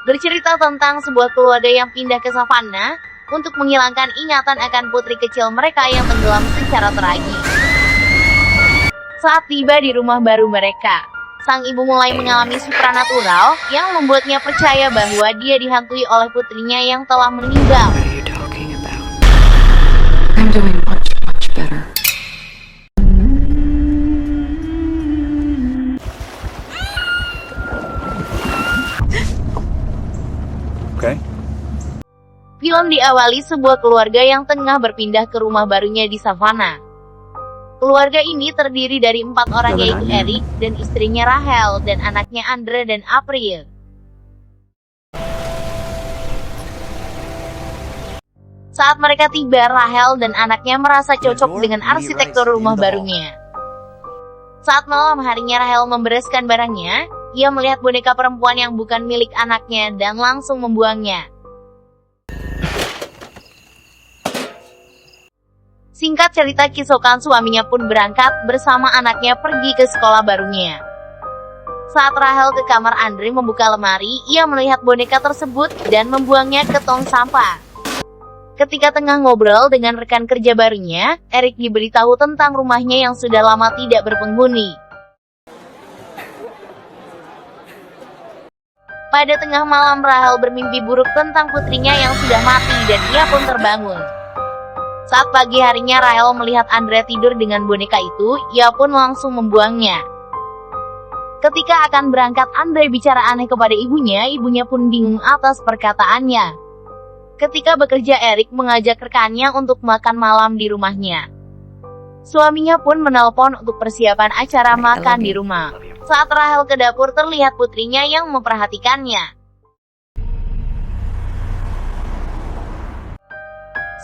bercerita tentang sebuah keluarga yang pindah ke savana untuk menghilangkan ingatan akan putri kecil mereka yang tenggelam secara tragis. Saat tiba di rumah baru mereka, sang ibu mulai mengalami supranatural yang membuatnya percaya bahwa dia dihantui oleh putrinya yang telah meninggal. What are you talking about? I'm doing much, much better. Okay. Film diawali sebuah keluarga yang tengah berpindah ke rumah barunya di savana. Keluarga ini terdiri dari 4 orang, yaitu Eric dan istrinya Rachel dan anaknya Andre dan April. Saat mereka tiba, Rachel dan anaknya merasa cocok dengan arsitektur rumah barunya. Saat malam harinya Rachel membereskan barangnya, ia melihat boneka perempuan yang bukan milik anaknya dan langsung membuangnya. Singkat cerita, Kisokan suaminya pun berangkat bersama anaknya pergi ke sekolah barunya. Saat Rachel ke kamar Andre membuka lemari, ia melihat boneka tersebut dan membuangnya ke tong sampah. Ketika tengah ngobrol dengan rekan kerja barunya, Eric diberitahu tentang rumahnya yang sudah lama tidak berpenghuni. Pada tengah malam, Rachel bermimpi buruk tentang putrinya yang sudah mati dan ia pun terbangun. Saat pagi harinya Rachel melihat Andre tidur dengan boneka itu, ia pun langsung membuangnya. Ketika akan berangkat, Andre bicara aneh kepada ibunya pun bingung atas perkataannya. Ketika bekerja, Eric mengajak rekannya untuk makan malam di rumahnya. Suaminya pun menelpon untuk persiapan acara makan di rumah. Saat Rachel ke dapur, terlihat putrinya yang memperhatikannya.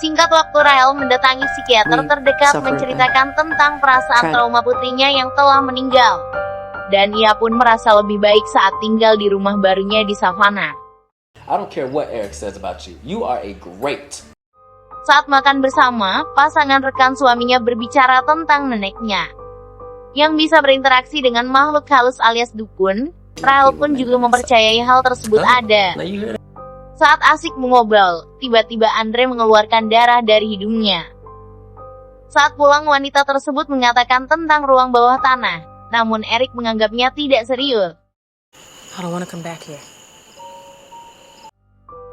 Singkat waktu, Rachel mendatangi psikiater terdekat menceritakan tentang perasaan trauma putrinya yang telah meninggal. Dan ia pun merasa lebih baik saat tinggal di rumah barunya di savana. I don't care what Eric says about you. You are a great. Saat makan bersama, pasangan rekan suaminya berbicara tentang neneknya yang bisa berinteraksi dengan makhluk halus alias dukun. Rachel pun juga mempercayai hal tersebut ada. Saat asik mengobrol, tiba-tiba Andre mengeluarkan darah dari hidungnya. Saat pulang, wanita tersebut mengatakan tentang ruang bawah tanah, namun Eric menganggapnya tidak serius. I don't want to come back here.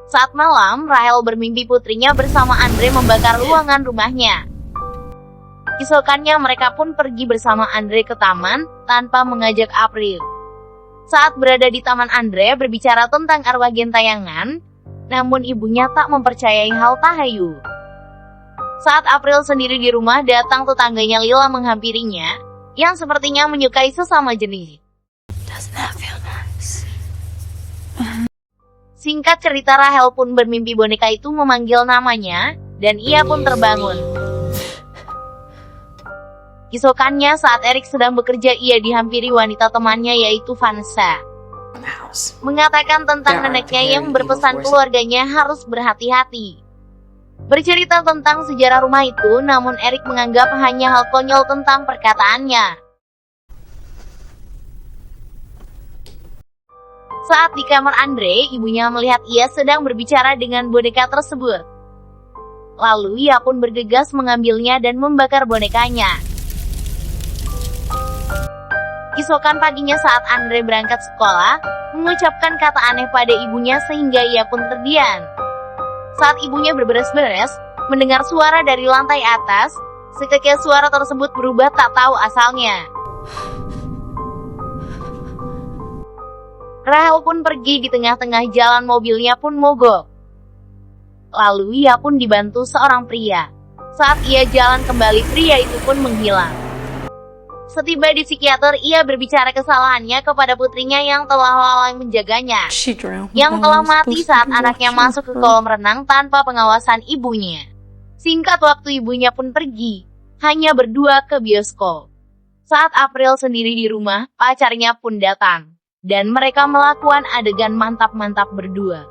Saat malam, Rachel bermimpi putrinya bersama Andre membakar ruangan rumahnya. Keesokannya mereka pun pergi bersama Andre ke taman, tanpa mengajak April. Saat berada di taman, Andre berbicara tentang arwah gentayangan, namun ibunya tak mempercayai hal tahayu. Saat April sendiri di rumah, datang tetangganya Lila menghampirinya, yang sepertinya menyukai sesama jenis. Doesn't that feel nice? Singkat cerita, Rachel pun bermimpi boneka itu memanggil namanya, dan ia pun terbangun. Keesokannya saat Eric sedang bekerja, ia dihampiri wanita temannya yaitu Vanessa. Mengatakan tentang neneknya yang berpesan keluarganya harus berhati-hati. Bercerita tentang sejarah rumah itu, namun Eric menganggap hanya hal konyol tentang perkataannya. Saat di kamar Andre, ibunya melihat ia sedang berbicara dengan boneka tersebut. Lalu ia pun bergegas mengambilnya dan membakar bonekanya. Keesokan paginya saat Andre berangkat sekolah, mengucapkan kata aneh pada ibunya sehingga ia pun terdiam. Saat ibunya berberes-beres, mendengar suara dari lantai atas, seketika suara tersebut berubah tak tahu asalnya. Rachel pun pergi, di tengah-tengah jalan mobilnya pun mogok. Lalu ia pun dibantu seorang pria. Saat ia jalan kembali, pria itu pun menghilang. Setiba di psikiater, ia berbicara kesalahannya kepada putrinya yang telah lalai menjaganya, yang telah mati saat anaknya masuk ke kolam renang tanpa pengawasan ibunya. Singkat waktu, ibunya pun pergi, hanya berdua ke bioskop. Saat April sendiri di rumah, pacarnya pun datang, dan mereka melakukan adegan mantap-mantap berdua.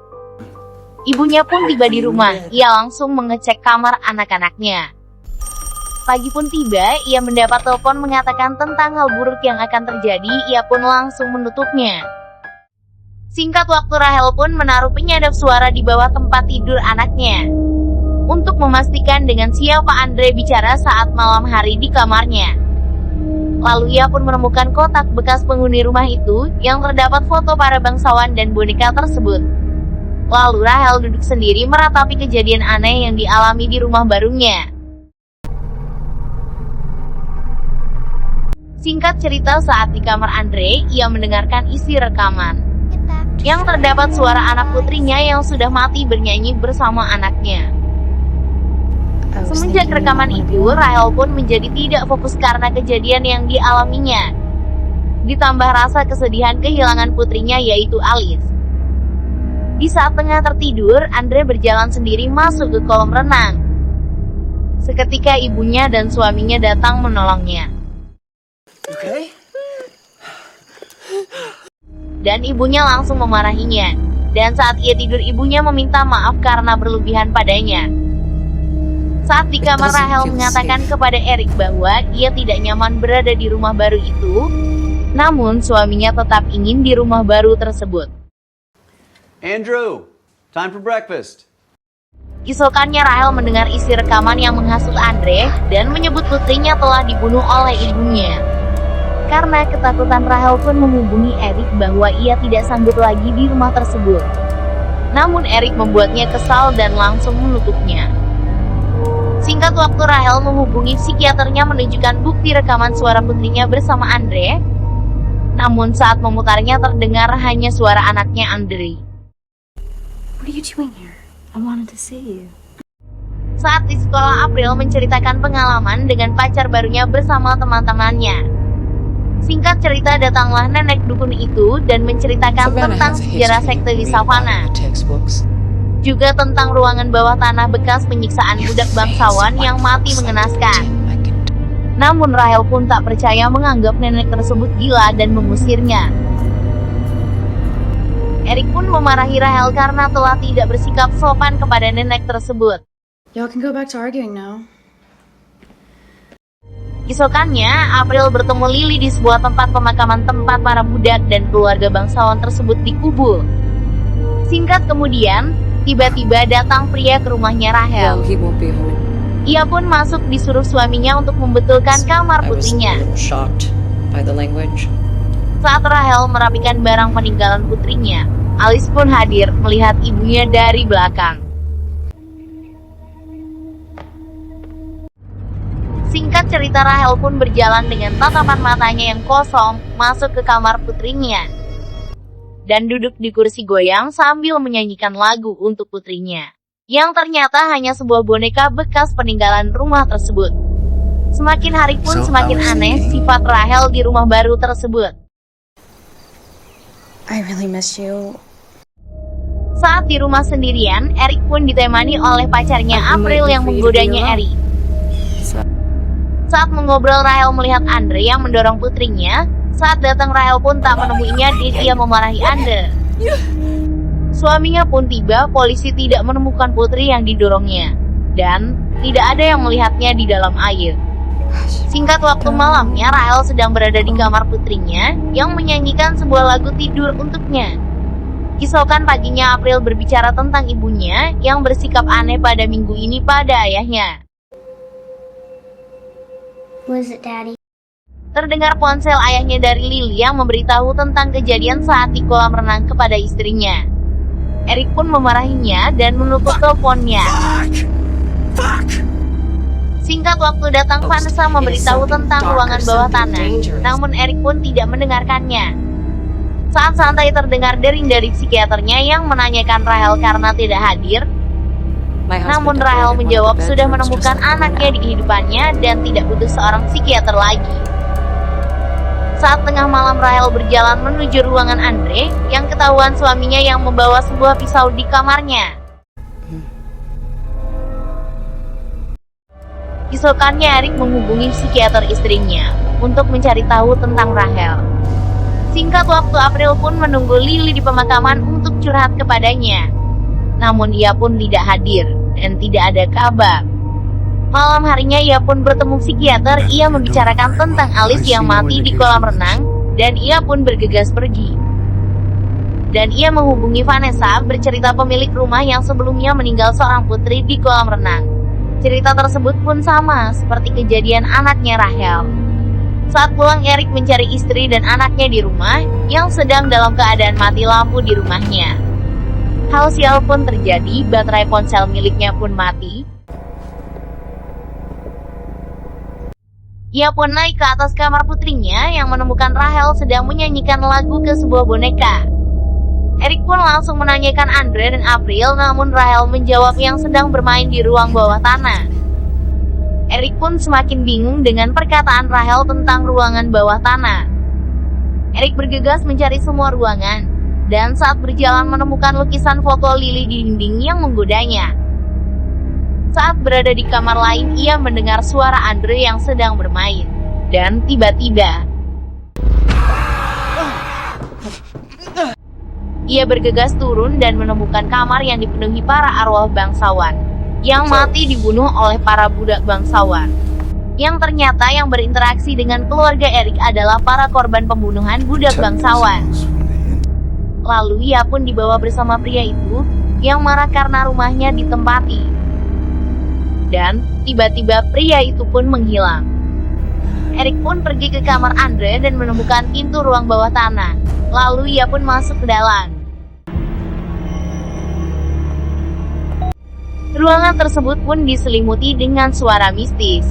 Ibunya pun tiba di rumah, ia langsung mengecek kamar anak-anaknya. Pagi pun tiba, ia mendapat telepon mengatakan tentang hal buruk yang akan terjadi, ia pun langsung menutupnya. Singkat waktu Rahel pun menaruh penyadap suara di bawah tempat tidur anaknya untuk memastikan dengan siapa Andre bicara saat malam hari di kamarnya. Lalu ia pun menemukan kotak bekas penghuni rumah itu yang terdapat foto para bangsawan dan boneka tersebut. Lalu Rahel duduk sendiri meratapi kejadian aneh yang dialami di rumah barunya. Singkat cerita, saat di kamar Andre, ia mendengarkan isi rekaman yang terdapat suara anak putrinya yang sudah mati bernyanyi bersama anaknya. Semenjak rekaman itu, Rahel pun menjadi tidak fokus karena kejadian yang dialaminya. Ditambah rasa kesedihan kehilangan putrinya yaitu Alice. Di saat tengah tertidur, Andre berjalan sendiri masuk ke kolam renang. Seketika ibunya dan suaminya datang menolongnya. Dan ibunya langsung memarahinya. Dan saat ia tidur, ibunya meminta maaf karena berlebihan padanya. Saat di kamar, Rahel mengatakan kepada Eric bahwa ia tidak nyaman berada di rumah baru itu, namun suaminya tetap ingin di rumah baru tersebut. Andrew, time for breakfast. Isokannya Rahel mendengar isi rekaman yang menghasut Andre dan menyebut putrinya telah dibunuh oleh ibunya. Karena ketakutan, Rahel pun menghubungi Eric bahwa ia tidak sanggup lagi di rumah tersebut. Namun Eric membuatnya kesal dan langsung menutupnya. Singkat waktu, Rahel menghubungi psikiaternya menunjukkan bukti rekaman suara putrinya bersama Andre. Namun saat memutarnya terdengar hanya suara anaknya Andre. What are you doing here? I wanted to see you. Saat di sekolah, April menceritakan pengalaman dengan pacar barunya bersama teman-temannya. Singkat cerita, datanglah nenek dukun itu dan menceritakan tentang sejarah sekte di Savannah. Juga tentang ruangan bawah tanah bekas penyiksaan budak bangsawan yang mati mengenaskan. Namun Rahel pun tak percaya, menganggap nenek tersebut gila dan mengusirnya. Eric pun memarahi Rahel karena telah tidak bersikap sopan kepada nenek tersebut. Y'all can go back to arguing now. Isokannya, April bertemu Lily di sebuah tempat pemakaman tempat para budak dan keluarga bangsawan tersebut dikubur. Singkat kemudian, tiba-tiba datang pria ke rumahnya Rahel. Ia pun masuk disuruh suaminya untuk membetulkan kamar putrinya. Saat Rahel merapikan barang peninggalan putrinya, Alice pun hadir melihat ibunya dari belakang. Singkat cerita, Rahel pun berjalan dengan tatapan matanya yang kosong masuk ke kamar putrinya dan duduk di kursi goyang sambil menyanyikan lagu untuk putrinya, yang ternyata hanya sebuah boneka bekas peninggalan rumah tersebut. Semakin hari pun semakin aneh sifat Rahel di rumah baru tersebut. I really miss you. Saat di rumah sendirian, Eric pun ditemani oleh pacarnya April yang menggodanya Eric. Saat mengobrol, Rahel melihat Andre yang mendorong putrinya. Saat datang, Rahel pun tak menemuinya dan ia memarahi Andre. Suaminya pun tiba, polisi tidak menemukan putri yang didorongnya. Dan tidak ada yang melihatnya di dalam air. Singkat waktu malamnya, Rahel sedang berada di kamar putrinya yang menyanyikan sebuah lagu tidur untuknya. Isokan paginya, April berbicara tentang ibunya yang bersikap aneh pada minggu ini pada ayahnya. Was it Daddy? Terdengar ponsel ayahnya dari Lily yang memberitahu tentang kejadian saat di kolam renang kepada istrinya. Eric pun memarahinya dan menutup teleponnya. Singkat waktu datang, Vanessa memberitahu tentang ruangan bawah tanah, namun Eric pun tidak mendengarkannya. Saat santai terdengar dering dari psikiaternya yang menanyakan Rahel karena tidak hadir. Namun Rahel menjawab sudah menemukan anaknya di kehidupannya dan tidak butuh seorang psikiater lagi. Saat tengah malam, Rahel berjalan menuju ruangan Andre yang ketahuan suaminya yang membawa sebuah pisau di kamarnya. Isokannya, Eric menghubungi psikiater istrinya untuk mencari tahu tentang Rahel. Singkat waktu, April pun menunggu Lily di pemakaman untuk curhat kepadanya. Namun ia pun tidak hadir dan tidak ada kabar. Malam harinya ia pun bertemu psikiater. Ia membicarakan tentang Alice yang mati di kolam renang dan ia pun bergegas pergi. Dan ia menghubungi Vanessa, bercerita pemilik rumah yang sebelumnya meninggal seorang putri di kolam renang. Cerita tersebut pun sama seperti kejadian anaknya Rachel. Saat pulang, Eric mencari istri dan anaknya di rumah yang sedang dalam keadaan mati lampu di rumahnya. Hal sial pun terjadi, baterai ponsel miliknya pun mati. Ia pun naik ke atas kamar putrinya yang menemukan Rachel sedang menyanyikan lagu ke sebuah boneka. Eric pun langsung menanyakan Andre dan April, namun Rachel menjawab yang sedang bermain di ruang bawah tanah. Eric pun semakin bingung dengan perkataan Rachel tentang ruangan bawah tanah. Eric bergegas mencari semua ruangan, dan saat berjalan menemukan lukisan foto Lily di dinding yang menggodanya. Saat berada di kamar lain, ia mendengar suara Andre yang sedang bermain. Dan tiba-tiba, ia bergegas turun dan menemukan kamar yang dipenuhi para arwah bangsawan, yang mati dibunuh oleh para budak bangsawan. Yang ternyata yang berinteraksi dengan keluarga Eric adalah para korban pembunuhan budak bangsawan. Lalu ia pun dibawa bersama pria itu, yang marah karena rumahnya ditempati. Dan, tiba-tiba pria itu pun menghilang. Eric pun pergi ke kamar Andre dan menemukan pintu ruang bawah tanah. Lalu ia pun masuk ke dalam. Ruangan tersebut pun diselimuti dengan suara mistis.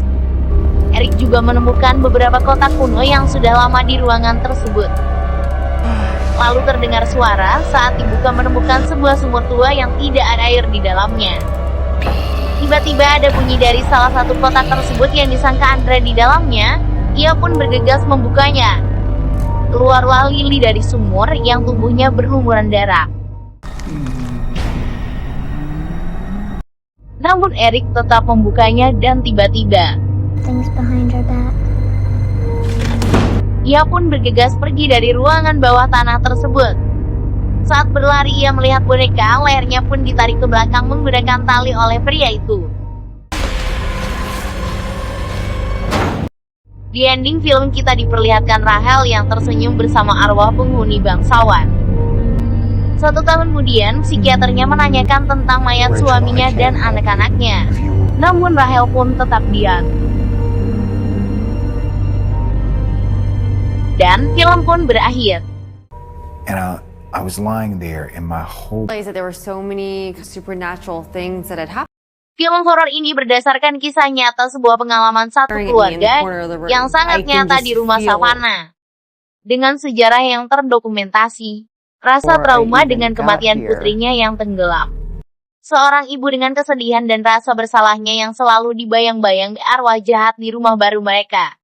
Eric juga menemukan beberapa kotak kuno yang sudah lama di ruangan tersebut. Lalu terdengar suara saat dibuka, menemukan sebuah sumur tua yang tidak ada air di dalamnya. Tiba-tiba ada bunyi dari salah satu kotak tersebut yang disangka Andre di dalamnya. Ia pun bergegas membukanya. Keluarlah Lily dari sumur yang tubuhnya berlumuran darah. Namun Eric tetap membukanya dan tiba-tiba Things behind her back. ia pun bergegas pergi dari ruangan bawah tanah tersebut. Saat berlari, ia melihat boneka, lehernya pun ditarik ke belakang menggunakan tali oleh pria itu. Di ending film kita diperlihatkan Rachel yang tersenyum bersama arwah penghuni bangsawan. 1 tahun kemudian, psikiaternya menanyakan tentang mayat suaminya dan anak-anaknya. Namun Rachel pun tetap diam. Dan film pun berakhir. And I was lying there and my whole That there were so many supernatural things that had happened. Film horor ini berdasarkan kisah nyata sebuah pengalaman satu keluarga yang sangat nyata di rumah savana. Dengan sejarah yang terdokumentasi, rasa trauma dengan kematian putrinya yang tenggelam. Seorang ibu dengan kesedihan dan rasa bersalahnya yang selalu dibayang-bayang arwah jahat di rumah baru mereka.